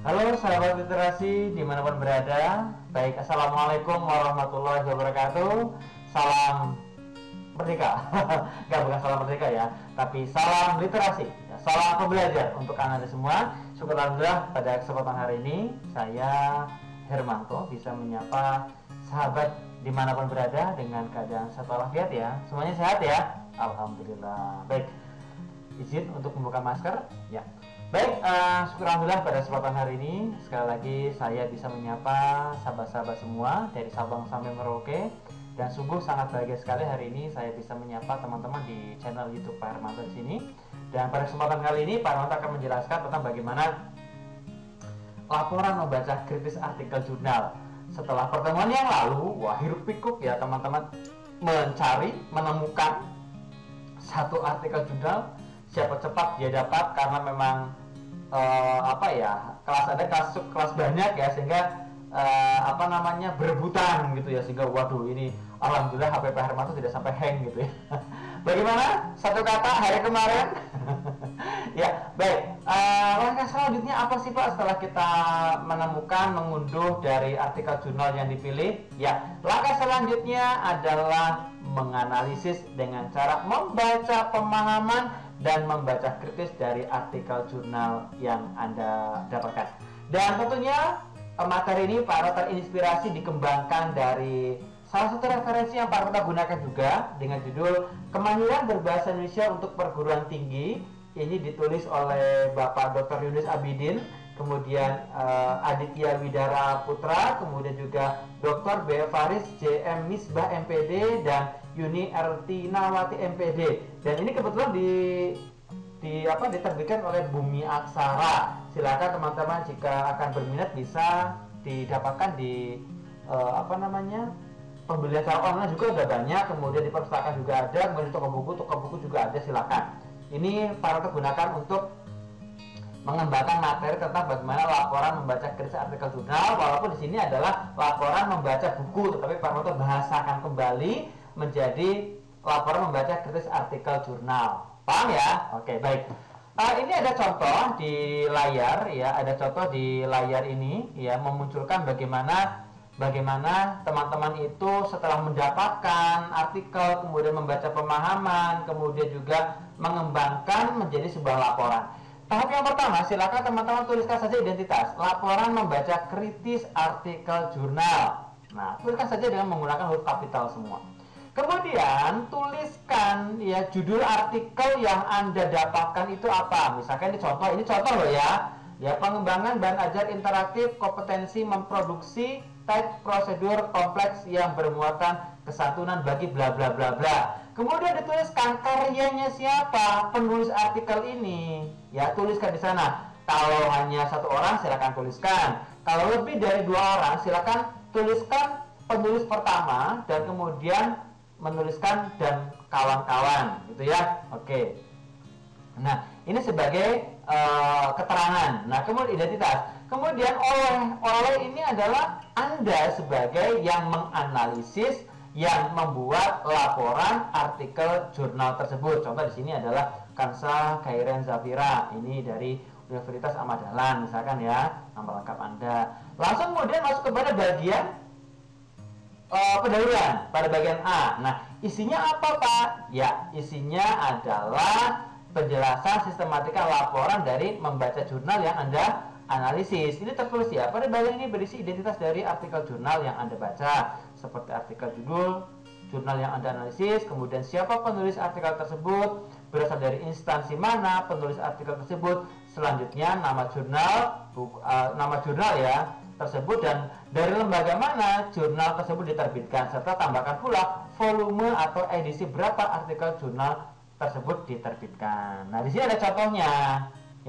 Halo sahabat literasi dimanapun berada. Baik, assalamualaikum warahmatullahi wabarakatuh. Salam merdeka. Enggak, bukan salam merdeka ya, tapi salam literasi ya, salam pembelajar untuk anda semua. Syukur alhamdulillah pada kesempatan hari ini saya Hermanto bisa menyapa sahabat dimanapun berada dengan keadaan sehat walafiat ya. Semuanya sehat ya, alhamdulillah. Baik, izin untuk membuka masker ya. Baik, syukur alhamdulillah pada kesempatan hari ini sekali lagi saya bisa menyapa sahabat-sahabat semua dari Sabang sampai Merauke, dan sungguh sangat bahagia sekali hari ini saya bisa menyapa teman-teman di channel YouTube Pak Hermanto di sini. Dan pada kesempatan kali ini Pak Hermanto akan menjelaskan tentang bagaimana laporan membaca kritis artikel jurnal. Setelah pertemuan yang lalu, wah hiruk pikuk ya teman-teman, menemukan satu artikel jurnal, siapa cepat dia dapat, karena memang kelas ada kelas banyak ya, sehingga berebutan gitu ya, sehingga waduh ini alhamdulillah HP Pak Hermanto tidak sampai hang gitu ya. Bagaimana satu kata hari kemarin? Ya baik, langkah selanjutnya apa sih Pak setelah kita menemukan mengunduh dari artikel jurnal yang dipilih? Ya, langkah selanjutnya adalah menganalisis dengan cara membaca pemahaman dan membaca kritis dari artikel jurnal yang Anda dapatkan. Dan tentunya materi ini Pak Hermanto terinspirasi dikembangkan dari salah satu referensi yang Pak Hermanto gunakan juga dengan judul Kemahiran Berbahasa Indonesia untuk Perguruan Tinggi. Ini ditulis oleh Bapak Dr. Yunus Abidin, kemudian Aditya Widara Putra, kemudian juga Dr. B. Faris JM Misbah MPD, dan Yuni Ertinawati MPD. Dan ini kebetulan diterbitkan oleh Bumi Aksara. Silakan teman-teman jika akan berminat bisa didapatkan di pembelian secara online juga sudah banyak, kemudian di perpustakaan juga ada, kemudian di toko buku juga ada. Silakan. Ini Pak Hermanto gunakan untuk mengembangkan materi tentang bagaimana laporan membaca kritis artikel jurnal, walaupun di sini adalah laporan membaca buku, tetapi Pak Hermanto bahasakan kembali menjadi laporan membaca kritis artikel jurnal. Paham ya? Oke, baik. Ini ada contoh di layar ya, ada contoh di layar ini ya, memunculkan bagaimana teman-teman itu setelah mendapatkan artikel, kemudian membaca pemahaman, kemudian juga mengembangkan menjadi sebuah laporan. Tahap yang pertama, silakan teman-teman tuliskan saja identitas laporan membaca kritis artikel jurnal. Nah, tuliskan saja dengan menggunakan huruf kapital semua. Kemudian tuliskan ya judul artikel yang Anda dapatkan itu apa. Misalkan ini contoh loh ya. Ya, pengembangan bahan ajar interaktif, kompetensi memproduksi teks prosedur kompleks yang bermuatan kesantunan bagi bla bla bla bla. Kemudian dituliskan karyanya siapa penulis artikel ini. Ya, tuliskan di sana. Kalau hanya satu orang silakan tuliskan. Kalau lebih dari 2 orang silakan tuliskan penulis pertama dan kemudian menuliskan dan kawan-kawan gitu ya. Oke. Nah, ini sebagai keterangan. Nah, kemudian identitas. Kemudian oleh ini adalah Anda sebagai yang menganalisis, yang membuat laporan artikel jurnal tersebut. Contoh di sini adalah Kansa Khairan Zafira. Ini dari Universitas Ahmad Dahlan misalkan ya, nama lengkap Anda. Langsung kemudian masuk kepada bagian pendahuluan pada bagian A. Nah, isinya apa Pak? Ya, isinya adalah penjelasan sistematika laporan dari membaca jurnal yang Anda analisis. Ini tertulis ya, pada bagian ini berisi identitas dari artikel jurnal yang Anda baca, seperti artikel judul, jurnal yang Anda analisis, kemudian siapa penulis artikel tersebut, berasal dari instansi mana penulis artikel tersebut, selanjutnya nama jurnal ya tersebut, dan dari lembaga mana jurnal tersebut diterbitkan, serta tambahkan pula volume atau edisi berapa artikel jurnal tersebut diterbitkan. Nah, di sini ada contohnya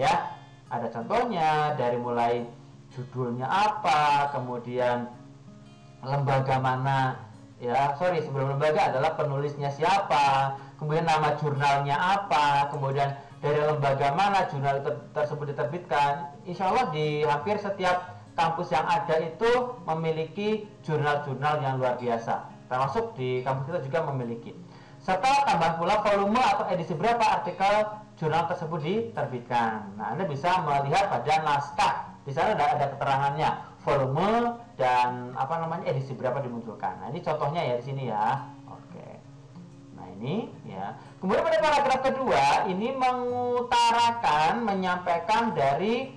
ya. Ada contohnya dari mulai judulnya apa, kemudian lembaga mana ya, sebelum lembaga adalah penulisnya siapa, kemudian nama jurnalnya apa, kemudian dari lembaga mana jurnal tersebut diterbitkan. Insya Allah di hampir setiap kampus yang ada itu memiliki jurnal-jurnal yang luar biasa, termasuk di kampus kita juga memiliki. Serta tambah pula volume atau edisi berapa artikel jurnal tersebut diterbitkan. Nah, Anda bisa melihat pada naskah Di sana ada keterangannya, volume dan apa namanya edisi berapa dimunculkan. Nah ini contohnya ya di sini ya. Oke. Nah ini ya. Kemudian pada paragraf kedua ini mengutarakan, menyampaikan dari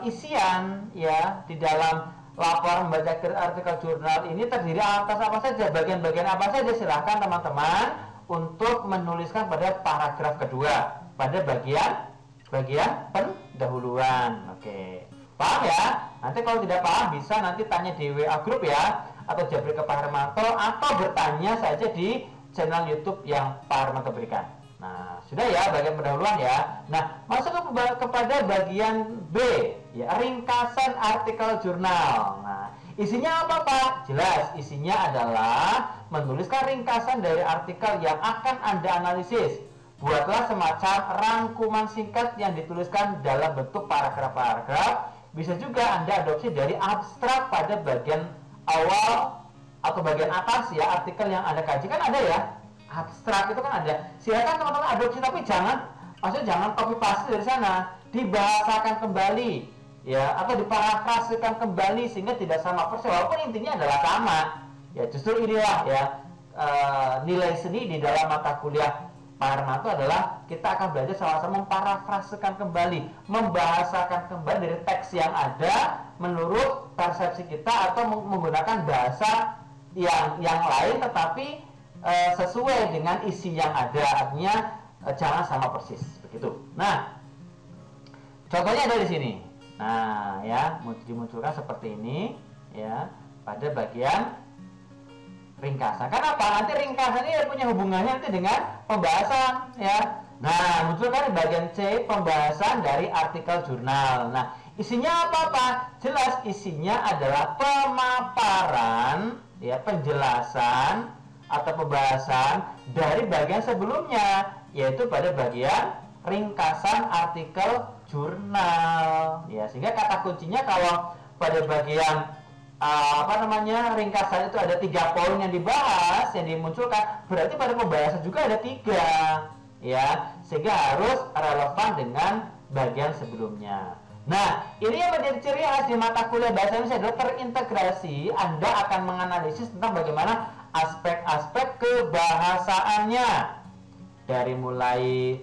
isian ya di dalam laporan membaca artikel jurnal ini terdiri atas apa saja, bagian-bagian apa saja. Silahkan teman-teman untuk menuliskan pada paragraf kedua pada bagian pendahuluan. Oke, paham ya? Nanti kalau tidak paham bisa nanti tanya di WA grup ya, atau japri ke Pak Hermanto, atau bertanya saja di channel YouTube yang Pak Hermanto berikan. Nah, sudah ya bagian pendahuluan ya. Nah, masuk kepada bagian B ya, ringkasan artikel jurnal. Nah, isinya apa Pak? Jelas, isinya adalah menuliskan ringkasan dari artikel yang akan Anda analisis. Buatlah semacam rangkuman singkat yang dituliskan dalam bentuk paragraf-paragraf. Bisa juga Anda adopsi dari abstrak pada bagian awal atau bagian atas ya, artikel yang Anda kaji. Kan ada ya, abstrak itu kan ada. Silakan teman-teman adopsi, tapi maksudnya jangan copy paste dari sana. Dibahasakan kembali ya, atau diparafrasekan kembali sehingga tidak sama persis, walaupun intinya adalah sama. Ya justru inilah ya nilai seni di dalam mata kuliah Pak Hermanto adalah kita akan belajar sama-sama memparafrasekan kembali, membahasakan kembali dari teks yang ada menurut persepsi kita atau menggunakan bahasa yang lain tetapi sesuai dengan isi yang ada, artinya jangan sama persis begitu. Nah, contohnya ada di sini. Nah, ya dimunculkan seperti ini ya pada bagian ringkasan. Kenapa? Nanti ringkasan ini punya hubungannya nanti dengan pembahasan ya. Nah, munculkan di bagian C pembahasan dari artikel jurnal. Nah, isinya apa Pak? Jelas isinya adalah pemaparan ya, penjelasan atau pembahasan dari bagian sebelumnya, yaitu pada bagian ringkasan artikel jurnal ya. Sehingga kata kuncinya kalau pada bagian ringkasan itu ada 3 poin yang dibahas, yang dimunculkan, berarti pada pembahasan juga ada 3 ya, sehingga harus relevan dengan bagian sebelumnya. Nah, ini yang menjadi ciri khas di mata kuliah bahasa Indonesia adalah terintegrasi. Anda akan menganalisis tentang bagaimana aspek-aspek kebahasaannya dari mulai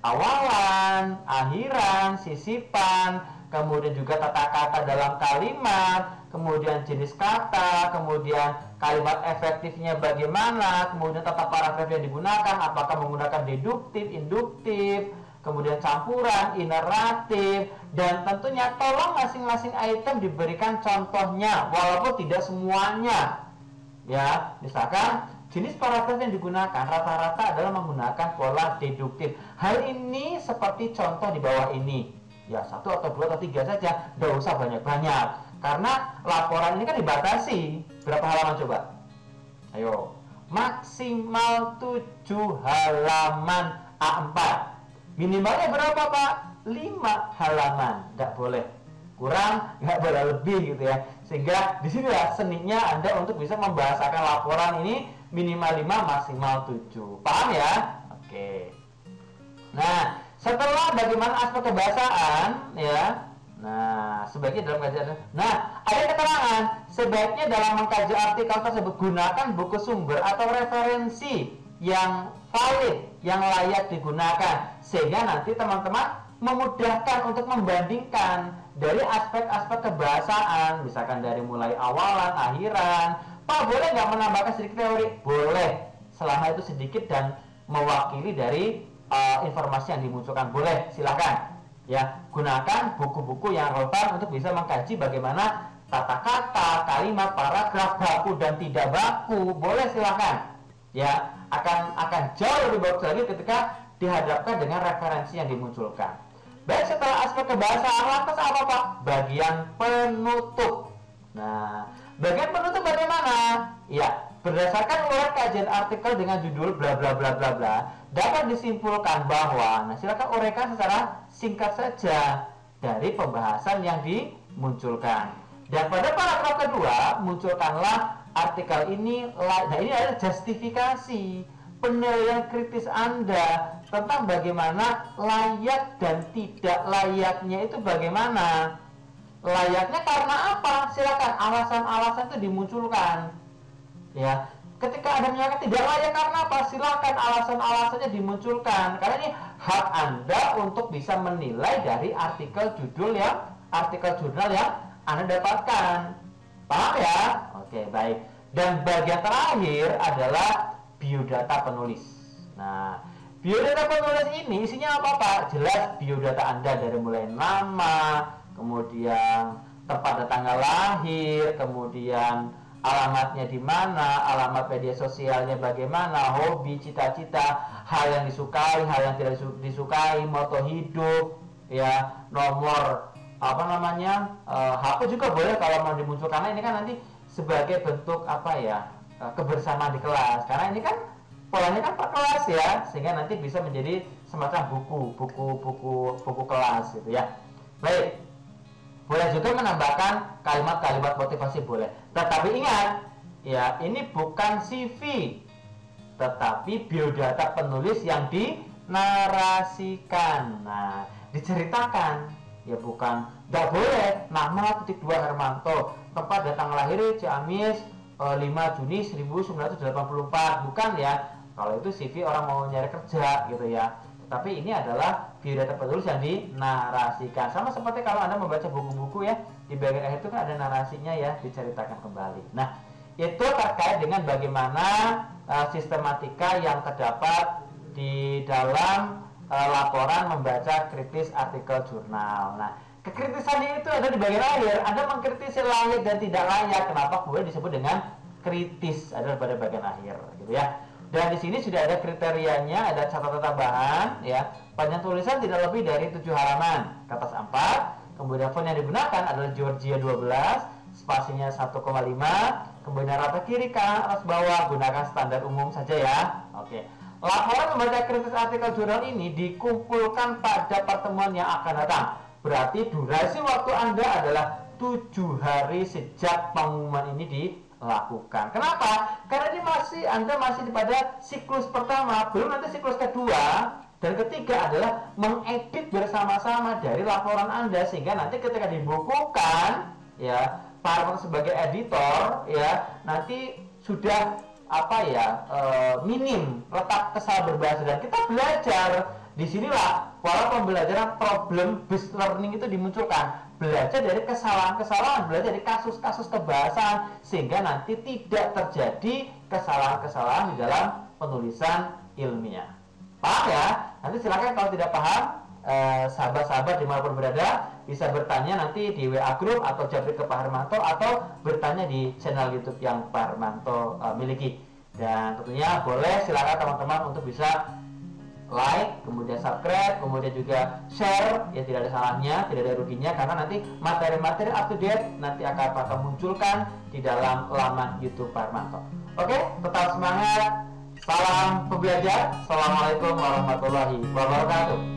awalan, akhiran, sisipan, kemudian juga tata kata dalam kalimat, kemudian jenis kata, kemudian kalimat efektifnya bagaimana, kemudian tata paragraf yang digunakan, apakah menggunakan deduktif, induktif, kemudian campuran, ineratif, dan tentunya tolong masing-masing item diberikan contohnya, walaupun tidak semuanya. Ya, misalkan jenis paragraf yang digunakan rata-rata adalah menggunakan pola deduktif. Hal ini seperti contoh di bawah ini. Ya, 1 atau 2 atau 3 saja, tidak usah banyak-banyak. Karena laporan ini kan dibatasi. Berapa halaman coba? Ayo, maksimal 7 halaman A4. Minimalnya berapa Pak? 5 halaman. Tidak boleh kurang, nggak boleh lebih gitu ya. Sehingga disinilah seninya Anda untuk bisa membahasakan laporan ini minimal 5, maksimal 7. Paham ya? Oke. Nah, setelah bagaimana aspek kebahasaan ya, nah sebaiknya dalam kajian, nah ada keterangan sebaiknya dalam mengkaji artikel tersebut gunakan buku sumber atau referensi yang valid, yang layak digunakan, sehingga nanti teman-teman memudahkan untuk membandingkan dari aspek-aspek kebahasaan, misalkan dari mulai awalan, akhiran. Pak, boleh nggak menambahkan sedikit teori? Boleh, selama itu sedikit dan mewakili dari informasi yang dimunculkan. Boleh, silakan ya, gunakan buku-buku yang relevan untuk bisa mengkaji bagaimana tata kata, kalimat, paragraf, baku dan tidak baku. Boleh, silakan ya, akan jauh lebih bagus lagi ketika dihadapkan dengan referensi yang dimunculkan. Baik, setelah aspek kebahasaan, lantas apa Pak? Bagian penutup. Nah, bagian penutup bagaimana? Ya, berdasarkan uraian kajian artikel dengan judul bla bla bla bla bla, dapat disimpulkan bahwa, nah silakan uraikan secara singkat saja dari pembahasan yang dimunculkan. Dan pada paragraf kedua, munculkanlah artikel ini. Nah, ini adalah justifikasi penilaian kritis Anda tentang bagaimana layak dan tidak layaknya itu bagaimana. layaknya karena apa? Silakan alasan-alasan itu dimunculkan. Ya, ketika ada menyatakan tidak layak karena apa? Silakan alasan-alasannya dimunculkan. Karena ini hak Anda untuk bisa menilai dari artikel jurnal yang Anda dapatkan. Paham ya? Oke, baik. Dan bagian terakhir adalah biodata penulis. Nah, biodata penulis ini isinya apa-apa? Jelas biodata Anda dari mulai nama, kemudian tempat dan tanggal lahir, kemudian alamatnya di mana, alamat media sosialnya bagaimana, hobi, cita-cita, hal yang disukai, hal yang tidak disukai, moto hidup, ya, nomor HP juga boleh kalau mau dimunculkan. Karena ini kan nanti sebagai bentuk kebersamaan di kelas. Karena ini kan polanya kan per kelas ya, sehingga nanti bisa menjadi semacam buku kelas gitu ya. Baik. Boleh juga menambahkan kalimat-kalimat motivasi boleh. Tetapi ingat, ya ini bukan CV, tetapi biodata penulis yang dinarasikan. Nah, diceritakan, ya bukan. Tidak boleh nama _2 Hermanto, tempat datang lahir Ciamis 5 Juni 1984, bukan ya. Kalau itu CV orang mau nyari kerja gitu ya. Tapi ini adalah biodata penulis yang dinarasikan. Sama seperti kalau Anda membaca buku-buku ya, di bagian akhir itu kan ada narasinya ya, diceritakan kembali. Nah, itu terkait dengan bagaimana sistematika yang terdapat di dalam laporan membaca kritis artikel jurnal. Nah, kekritisannya itu ada di bagian akhir. Anda mengkritisi layak dan tidak layak. Kenapa kemudian disebut dengan kritis? Ada pada bagian akhir, gitu ya. Dan di sini sudah ada kriterianya, ada catatan tambahan, ya. Panjang tulisan tidak lebih dari 7 halaman, kertas A4. Kemudian font yang digunakan adalah Georgia 12, spasinya 1,5. Kemudian rata kiri kanan atas bawah, gunakan standar umum saja ya. Oke. Laporan membaca kritis artikel jurnal ini dikumpulkan pada pertemuan yang akan datang. Berarti durasi waktu Anda adalah 7 hari sejak pengumuman ini dilakukan. Kenapa? Karena ini Anda masih pada siklus pertama, belum nanti siklus kedua dan ketiga adalah mengedit bersama-sama dari laporan Anda, sehingga nanti ketika dibukukan, ya, Pak sebagai editor, ya, nanti sudah minim letak kesalahan berbahasa. Dan kita belajar disinilah pola pembelajaran problem based learning itu dimunculkan. Belajar dari kesalahan-kesalahan, belajar dari kasus-kasus kebahasan, sehingga nanti tidak terjadi kesalahan-kesalahan di dalam penulisan ilmiah. Paham ya? Nanti silakan kalau tidak paham, sahabat-sahabat dimanapun berada bisa bertanya nanti di WA Group atau japri ke Pak Hermanto, atau bertanya di channel YouTube yang Pak Hermanto miliki. Dan tentunya boleh silakan teman-teman untuk bisa like, kemudian subscribe, kemudian juga share, ya tidak ada salahnya, tidak ada ruginya, karena nanti materi-materi up to date nanti akan Pak munculkan di dalam laman YouTube Pak Hermanto. Oke, tetap semangat, salam pembelajar, assalamualaikum warahmatullahi wabarakatuh.